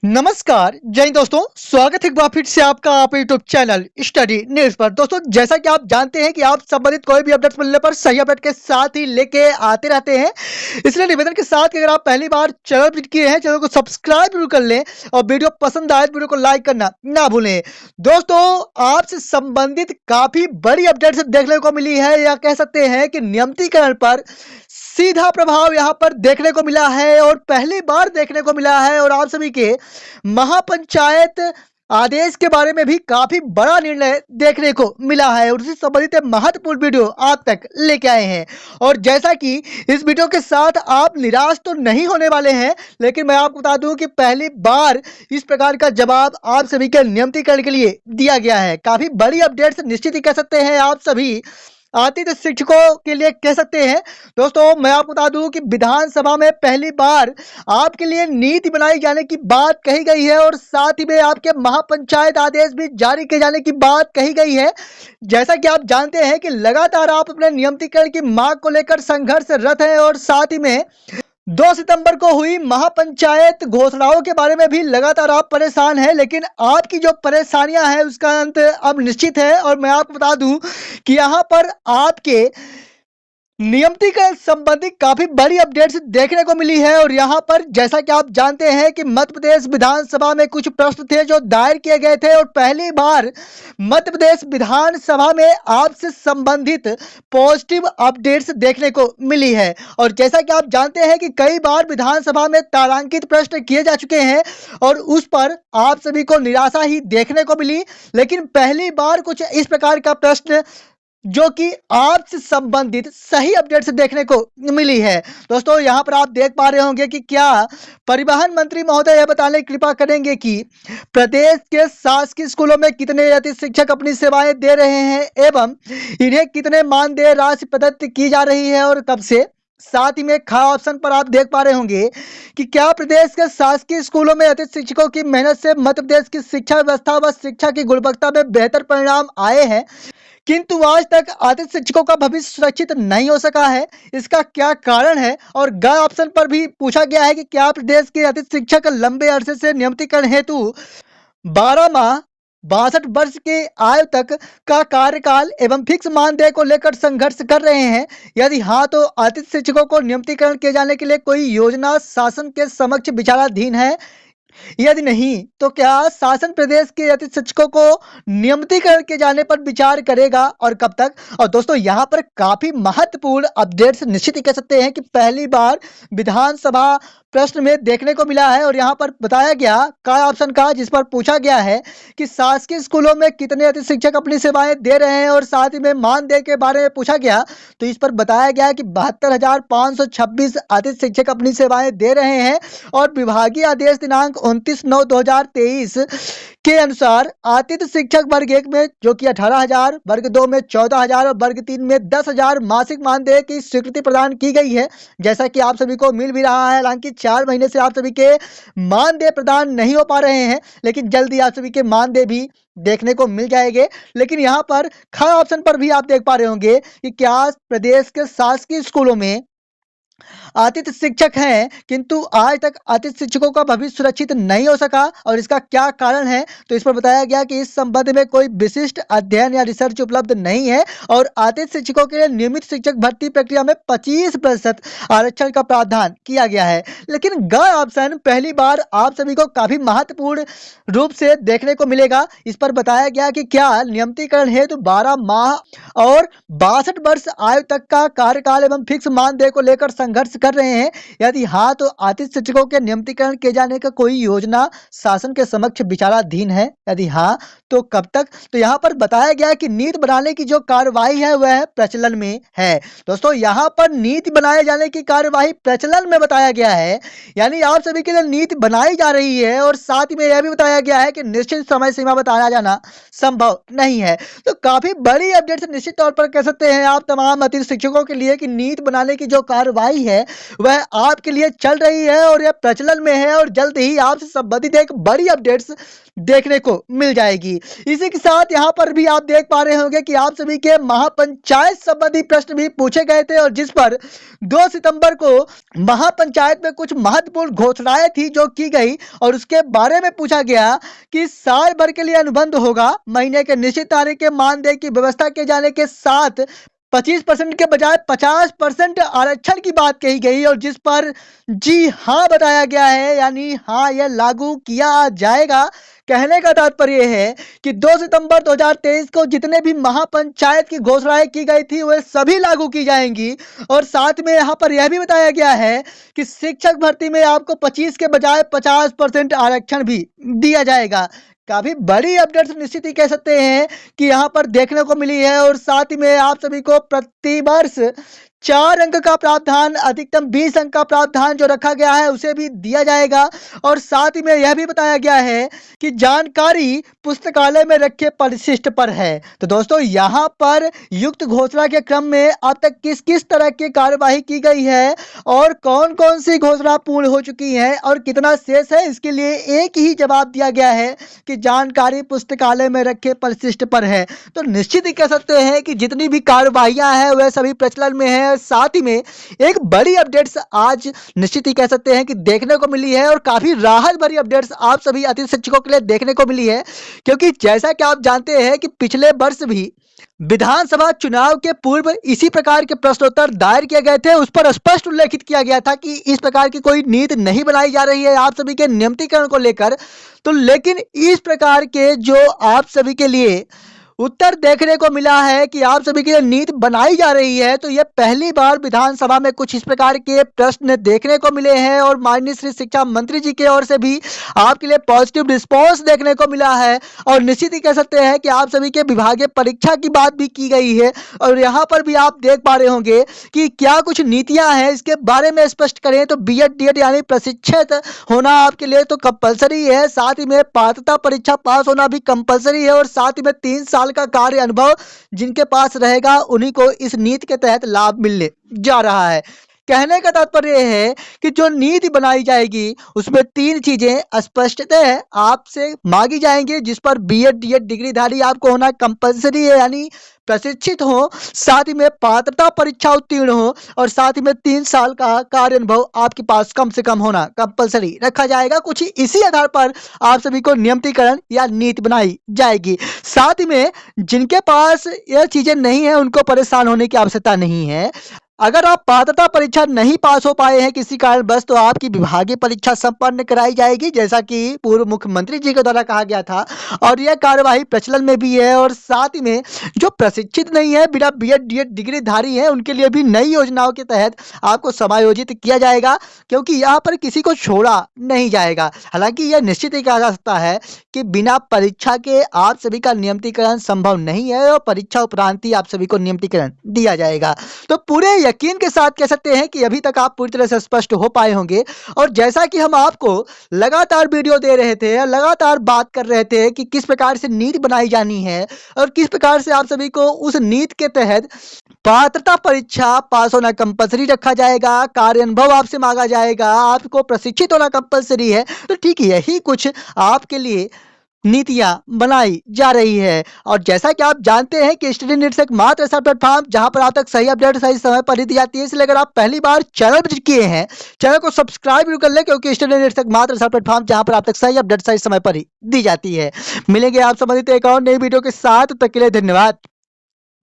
नमस्कार जय हिंद दोस्तों, स्वागत है एक बार फिर से आपका आप यूट्यूब चैनल स्टडी न्यूज पर। दोस्तों, जैसा कि आप जानते हैं कि आप संबंधित कोई भी अपडेट्स मिलने पर सही अपडेट के साथ ही लेके आते रहते हैं, इसलिए निवेदन के साथ कि अगर आप पहली बार चैनल विजिट किए हैं, चैनल को सब्सक्राइब जरूर कर लें और वीडियो पसंद आए तो वीडियो को लाइक करना ना भूलें। दोस्तों, आपसे संबंधित काफी बड़ी अपडेट्स देखने को मिली है, या कह सकते हैं कि नियमितीकरण पर सीधा प्रभाव यहां पर देखने को मिला है और पहली बार देखने को मिला है। और आप सभी के महापंचायत आदेश के बारे में भी काफी बड़ा निर्णय देखने को मिला है और उससे संबंधित महत्वपूर्ण वीडियो आप तक लेके आए हैं। और जैसा कि इस वीडियो के साथ आप निराश तो नहीं होने वाले हैं, लेकिन मैं आपको बता दूं कि पहली बार इस प्रकार का जवाब आप सभी के नियमितीकरण के लिए दिया गया है। काफी बड़ी अपडेट्स निश्चित ही कह सकते हैं आप सभी आतिथ्य शिक्षकों के लिए कह सकते हैं। दोस्तों, मैं आपको बता दूं कि विधानसभा में पहली बार आपके लिए नीति बनाई जाने की बात कही गई है और साथ ही में आपके महापंचायत आदेश भी जारी किए जाने की बात कही गई है। जैसा कि आप जानते हैं कि लगातार आप अपने नियमितीकरण की मांग को लेकर संघर्षरत हैं और साथ ही में 2 सितंबर को हुई महापंचायत घोषणाओं के बारे में भी लगातार आप परेशान हैं, लेकिन आपकी जो परेशानियां हैं उसका अंत अब निश्चित है। और मैं आपको बता दूं कि यहां पर आपके नियमितीकरण संबंधी काफी बड़ी अपडेट्स देखने को मिली है। और यहां पर जैसा कि आप जानते हैं कि मध्य प्रदेश विधानसभा में कुछ प्रश्न थे जो दायर किए गए थे और पहली बार मध्य प्रदेश विधानसभा में आपसे संबंधित पॉजिटिव अपडेट्स देखने को मिली है। और जैसा कि आप जानते हैं कि कई बार विधानसभा में तारांकित प्रश्न किए जा चुके हैं और उस पर आप सभी को निराशा ही देखने को मिली, लेकिन पहली बार कुछ इस प्रकार का प्रश्न जो कि आपसे संबंधित सही अपडेट्स देखने को मिली है। दोस्तों, यहां पर आप देख पा रहे होंगे कि क्या परिवहन मंत्री महोदय यह बताने की कृपा करेंगे कि प्रदेश के शासकीय स्कूलों में कितने अतिथि शिक्षक अपनी सेवाएं दे रहे हैं एवं इन्हें कितने मानदेय राशि प्रदत्त की जा रही है और कब से। साथ ही में खा ऑप्शन पर आप देख पा रहे होंगे कि क्या प्रदेश के शासकीय स्कूलों में अतिथि शिक्षकों की मेहनत से मध्य प्रदेश की शिक्षा व्यवस्था व शिक्षा की गुणवत्ता में बेहतर परिणाम आए हैं, किंतु आज तक आतिथ्य शिक्षकों का भविष्य सुरक्षित नहीं हो सका है, इसका क्या कारण है। और ग ऑप्शन पर भी पूछा गया है कि क्या प्रदेश के अतिथि शिक्षक लंबे अरसे से नियमितीकरण हेतु 12 माह 62 वर्ष के आयु तक का कार्यकाल एवं फिक्स मानदेय को लेकर संघर्ष कर रहे हैं। यदि हाँ, तो आतिथ्य शिक्षकों को नियमितीकरण किए जाने के लिए कोई योजना शासन के समक्ष विचाराधीन है। यदि नहीं, तो क्या शासन प्रदेश के अतिथि शिक्षकों को नियमितीकरण किए जाने पर विचार करेगा और कब तक। और दोस्तों, यहां पर काफी महत्वपूर्ण अपडेट्स निश्चित ही कह सकते हैं कि पहली बार विधानसभा प्रश्न में देखने को मिला है। और यहां पर बताया गया का ऑप्शन का, जिस पर पूछा गया है कि शासकीय स्कूलों में कितने अतिथि शिक्षक अपनी सेवाएं दे रहे हैं और साथ ही में मानदेय के बारे में पूछा गया, तो इस पर बताया गया कि 72,526 अतिथि शिक्षक अपनी सेवाएं दे रहे हैं। और विभागीय आदेश दिनांक 29/9/2023 के अनुसार आतिथ्य शिक्षक वर्ग 1 में जो कि 18,000, वर्ग 2 में 14,000 और वर्ग 3 में 10,000 मासिक मानदेय की स्वीकृति प्रदान की गई है, जैसा कि आप सभी को मिल भी रहा है। हालांकि 4 महीने से आप सभी के मानदेय प्रदान नहीं हो पा रहे हैं, लेकिन जल्दी आप सभी के मानदेय भी देखने को मिल जाएंगे। लेकिन यहाँ पर ख ऑप्शन पर भी आप देख पा रहे होंगे कि क्या प्रदेश के शासकीय स्कूलों में आतिथ्य शिक्षक हैं, किंतु आज तक आतिथ्य शिक्षकों का भविष्य सुरक्षित नहीं हो सका और इसका क्या कारण है। तो इस पर बताया गया कि इस संबंध में कोई विशिष्ट अध्ययन या रिसर्च उपलब्ध नहीं है और आतिथ्य शिक्षकों के लिए नियमित शिक्षक भर्ती प्रक्रिया में 25% आरक्षण का प्रावधान किया गया है। लेकिन ग ऑप्शन पहली बार आप सभी को काफी महत्वपूर्ण रूप से देखने को मिलेगा। इस पर बताया गया कि क्या नियमितीकरण हेतु 12 माह और 62 वर्ष आयु तक का कार्यकाल एवं फिक्स मानदेय को लेकर संघर्ष कर रहे हैं। यदि हाँ, तो आतिथ्य शिक्षकों के नियमितीकरण किए जाने का कोई योजना शासन के समक्ष विचाराधीन है। यदि हाँ, तो कब तक। तो यहाँ पर बताया गया कि नीति बनाने की जो कार्यवाही है वह प्रचलन में है। दोस्तों, यहाँ पर नीति बनाए जाने की कार्यवाही प्रचलन में बताया गया है, यानी आप सभी के लिए नीति बनाई जा रही है। और साथ ही में यह भी बताया गया है कि निश्चित समय सीमा बताया जाना संभव नहीं है। तो काफी बड़ी अपडेट निश्चित तौर पर कह सकते हैं आप तमाम अतिथि शिक्षकों के लिए कि नीति बनाने की जो कार्यवाही घोषणाई है वह आपके लिए चल रही है और यह प्रचलन में है और जल्द ही आपसे संबंधित एक बड़ी अपडेट्स देखने को मिल जाएगी। इसी के साथ यहाँ पर भी आप देख पा रहे होंगे कि आप सभी के महापंचायत संबंधी प्रश्न भी पूछे गए थे और जिस पर 2 सितंबर को महापंचायत में कुछ महत्वपूर्ण घोषणाएं थी जो की गई और उसके बारे में पूछा गया कि साल भर के लिए अनुबंध होगा, महीने के निश्चित तारीख के मानदेय की व्यवस्था किए जाने के साथ 25% के बजाय 50% आरक्षण की बात कही गई और जिस पर जी हाँ बताया गया है, यानी हाँ यह लागू किया जाएगा। कहने का तात्पर्य है कि 2 सितंबर 2023 को जितने भी महापंचायत की घोषणाएं की गई थी वह सभी लागू की जाएंगी और साथ में यहाँ पर यह भी बताया गया है कि शिक्षक भर्ती में आपको 25 के बजाय 50% आरक्षण भी दिया जाएगा। काफी बड़ी अपडेट्स निश्चित ही कह सकते हैं कि यहाँ पर देखने को मिली है और साथ ही में आप सभी को प्रतिवर्ष 4 अंक का प्रावधान, अधिकतम 20 अंक का प्रावधान जो रखा गया है उसे भी दिया जाएगा और साथ ही में यह भी बताया गया है कि जानकारी पुस्तकालय में रखे परिशिष्ट पर है। तो दोस्तों यहाँ पर युक्त घोषणा के क्रम में अब तक किस किस तरह की कार्यवाही की गई है और कौन कौन सी घोषणा पूर्ण हो चुकी है और कितना शेष है, इसके लिए एक ही जवाब दिया गया है कि जानकारी पुस्तकालय में रखे परिशिष्ट पर है। तो निश्चित ही कह सकते हैं कि जितनी भी कार्यवाहियां हैं वह सभी प्रचलन में है। साथ ही में एक बड़ी अपडेट्स आज निश्चित ही कह सकते हैं कि देखने को मिली है और काफी राहत भरी अपडेट्स आप सभी अतिथि शिक्षकों के लिए देखने को मिली है, क्योंकि जैसा कि आप जानते हैं कि पिछले वर्ष भी विधानसभा चुनाव के पूर्व इसी प्रकार के प्रश्नोत्तर दायर किए गए थे। उस पर स्पष्ट उल्लेखित किया गया था कि इस प्रकार की कोई नीति नहीं बनाई जा रही है आप सभी के नियमितीकरण को लेकर। तो लेकिन इस प्रकार के जो आप सभी के लिए उत्तर देखने को मिला है कि आप सभी के लिए नीति बनाई जा रही है, तो यह पहली बार विधानसभा में कुछ इस प्रकार के प्रश्न देखने को मिले हैं और माननीय श्री शिक्षा मंत्री जी की ओर से भी आपके लिए पॉजिटिव रिस्पांस देखने को मिला है। और निश्चित ही कह सकते हैं कि आप सभी के विभागीय परीक्षा की बात भी की गई है और यहाँ पर भी आप देख पा रहे होंगे कि क्या कुछ नीतियां हैं इसके बारे में स्पष्ट करें तो बीएड डीएड यानी प्रशिक्षित होना आपके लिए तो कंपलसरी है, साथ ही में पात्रता परीक्षा पास होना भी कंपलसरी है और साथ ही में 3 साल का कार्य अनुभव जिनके पास रहेगा उन्हीं को इस नीति के तहत लाभ मिलने जा रहा है। कहने का तात्पर्य है कि जो नीति बनाई जाएगी उसमें 3 चीजें स्पष्टतः आपसे मांगी जाएंगी, जिस पर बीएड डीएड डिग्रीधारी आपको होना कंपलसरी है, यानी प्रशिक्षित हो, साथ ही में पात्रता परीक्षा उत्तीर्ण हो और साथ ही में 3 साल का कार्य अनुभव आपके पास कम से कम होना कंपलसरी रखा जाएगा। कुछ इसी आधार पर आप सभी को नियमितीकरण या नीति बनाई जाएगी। साथ ही में जिनके पास यह चीजें नहीं है उनको परेशान होने की आवश्यकता नहीं है। अगर आप पात्रता परीक्षा नहीं पास हो पाए हैं किसी कारणवश तो आपकी विभागीय परीक्षा संपन्न कराई जाएगी, जैसा कि पूर्व मुख्यमंत्री जी के द्वारा कहा गया था और यह कार्यवाही प्रचलन में भी है। और साथ ही में जो प्रशिक्षित नहीं है, बिना बीएड डीएड डिग्रीधारी है, उनके लिए भी नई योजनाओं के तहत आपको समायोजित किया जाएगा, क्योंकि यहाँ पर किसी को छोड़ा नहीं जाएगा। हालांकि यह निश्चित ही कहा जा सकता है कि बिना परीक्षा के आप सभी का नियमितीकरण संभव नहीं है और परीक्षा उपरांत ही आप सभी को नियमितीकरण दिया जाएगा। तो पूरे यकीन के साथ कह सकते हैं कि अभी तक आप पूरी तरह से स्पष्ट हो पाए होंगे और जैसा कि हम आपको लगातार वीडियो दे रहे थे, लगातार बात कर रहे थे कि किस प्रकार से नीति बनाई जानी है और किस प्रकार से आप सभी को उस नीति के तहत पात्रता परीक्षा पास होना कंपलसरी रखा जाएगा, कार्य अनुभव आपसे मांगा जाएगा, आपको प्रशिक्षित होना कंपलसरी है। तो ठीक यही कुछ आपके लिए नीतियां बनाई जा रही है। और जैसा कि आप जानते हैं कि स्टडी नीड्स एक मात्र ऐसा प्लेटफॉर्म जहां पर आप तक सही अपडेट सही समय पर ही दी जाती है, इसलिए अगर आप पहली बार चैनल विजिट किए हैं, चैनल को सब्सक्राइब भी कर ले, क्योंकि स्टडी नीड्स एक मात्र ऐसा प्लेटफॉर्म जहां पर आप तक सही अपडेट सही समय पर ही दी जाती है। मिलेंगे आप संबंधित एक और नई वीडियो के साथ, तब तक के लिए धन्यवाद।